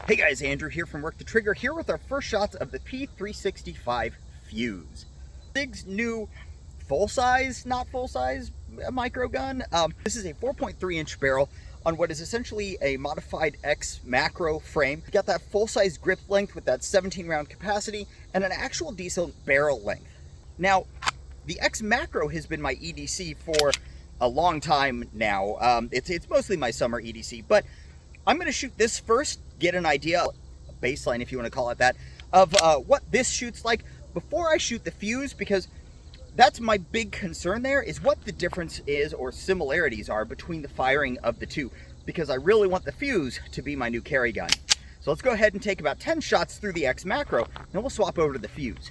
Hey guys, Andrew here from Work the Trigger, here with our first shots of the P365 Fuse. Sig's new full-size, not full-size micro gun. This is a 4.3-inch barrel on what is essentially a modified X macro frame. You got that full-size grip length with that 17-round capacity and an actual decent barrel length. Now, the X macro has been my EDC for a long time now. It's mostly my summer EDC, but I'm going to shoot this first, get an idea, a baseline if you want to call it that, of what this shoots like before I shoot the Fuse, because that's my big concern there, is what the difference is or similarities are between the firing of the two, because I really want the Fuse to be my new carry gun. So let's go ahead and take about 10 shots through the X macro, then we'll swap over to the Fuse.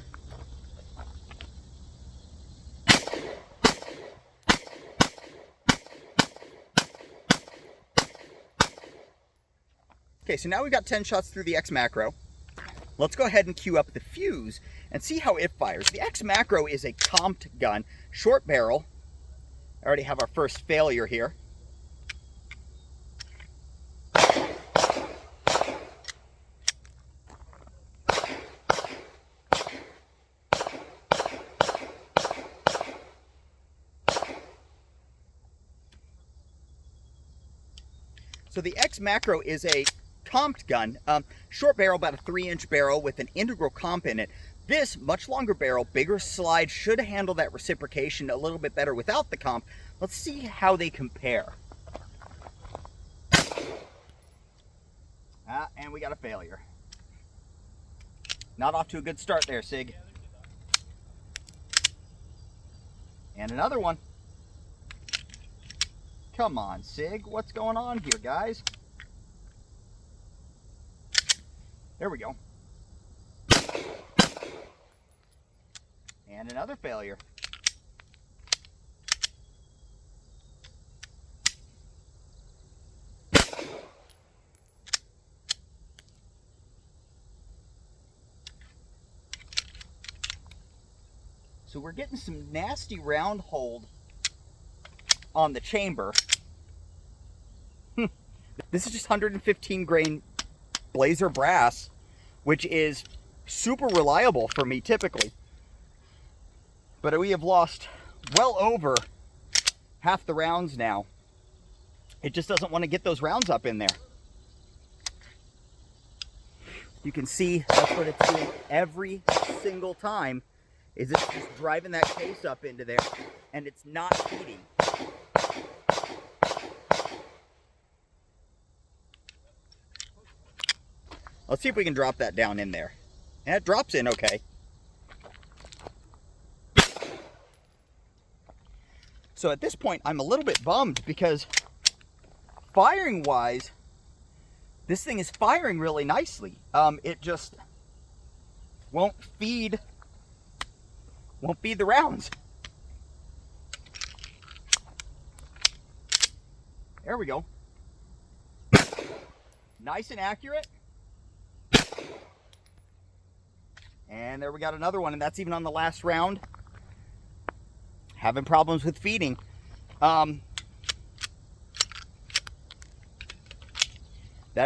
Okay, so now we've got 10 shots through the X macro. Let's go ahead and cue up the Fuse and see how it fires. The X macro is a comped gun, short barrel. I already have our first failure here. So the X macro is a comped gun, short barrel, about a 3-inch barrel with an integral comp in it. This much longer barrel, bigger slide, should handle that reciprocation a little bit better without the comp. Let's see how they compare. And we got a failure. Not off to a good start there, Sig. And another one. Come on, Sig. What's going on here, guys? There we go. And another failure. So we're getting some nasty round hold on the chamber. This is just 115 grain Blazer brass, which is super reliable for me typically. But we have lost well over half the rounds now. It just doesn't want to get those rounds up in there. You can see that's what it's doing every single time, is it's just driving that case up into there and it's not feeding. Let's see if we can drop that down in there. And it drops in okay. So at this point, I'm a little bit bummed because firing-wise, this thing is firing really nicely. It just won't feed the rounds. There we go. Nice and accurate. And there we got another one, and that's even on the last round. Having problems with feeding. That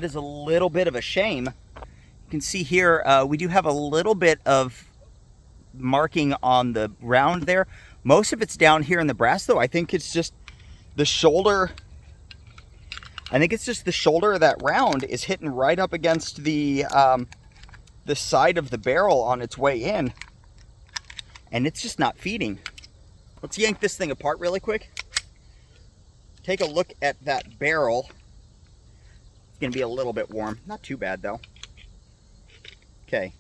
is a little bit of a shame. You can see here, we do have a little bit of marking on the round there. Most of it's down here in the brass, though. I think it's just the shoulder. I think it's just the shoulder of that round is hitting right up against the side of the barrel on its way in, and it's just not feeding. Let's yank this thing apart really quick. Take a look at that barrel. It's gonna be a little bit warm, not too bad though. Okay.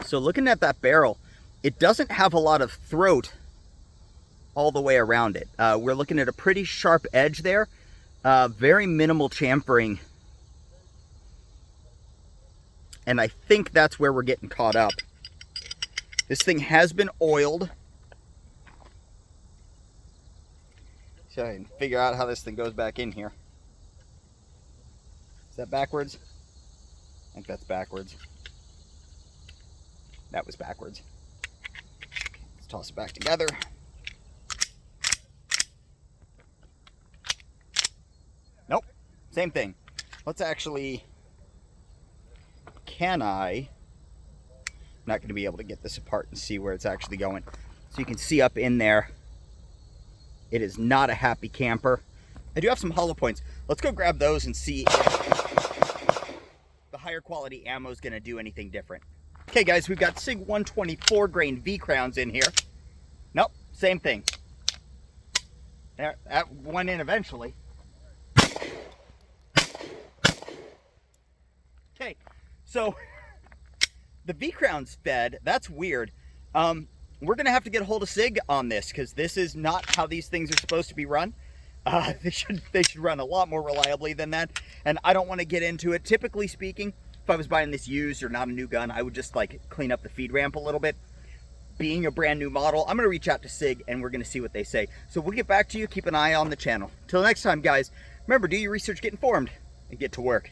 So looking at that barrel, it doesn't have a lot of throat all the way around it. We're looking at a pretty sharp edge there. Very minimal chamfering. And I think that's where we're getting caught up. This thing has been oiled. So I can figure out how this thing goes back in here. Is that backwards? I think that's backwards. That was backwards. Let's toss it back together. same thing. Let's actually, I'm not going to be able to get this apart and see where it's actually going. So you can see up in there, it is not a happy camper. I do have some hollow points. Let's go grab those and see if the higher quality ammo is going to do anything different. Okay guys, we've got SIG 124 grain V crowns in here. Nope, same thing. That went in eventually. Okay, so the V crowns fed. That's weird. We're gonna have to get a hold of SIG on this because this is not how these things are supposed to be run. They should run a lot more reliably than that. And I don't want to get into it. Typically speaking, if I was buying this used or not a new gun, I would just like clean up the feed ramp a little bit. Being a brand new model, I'm gonna reach out to SIG and we're gonna see what they say. So we'll get back to you. Keep an eye on the channel. Till next time, guys. Remember, do your research, get informed, and get to work.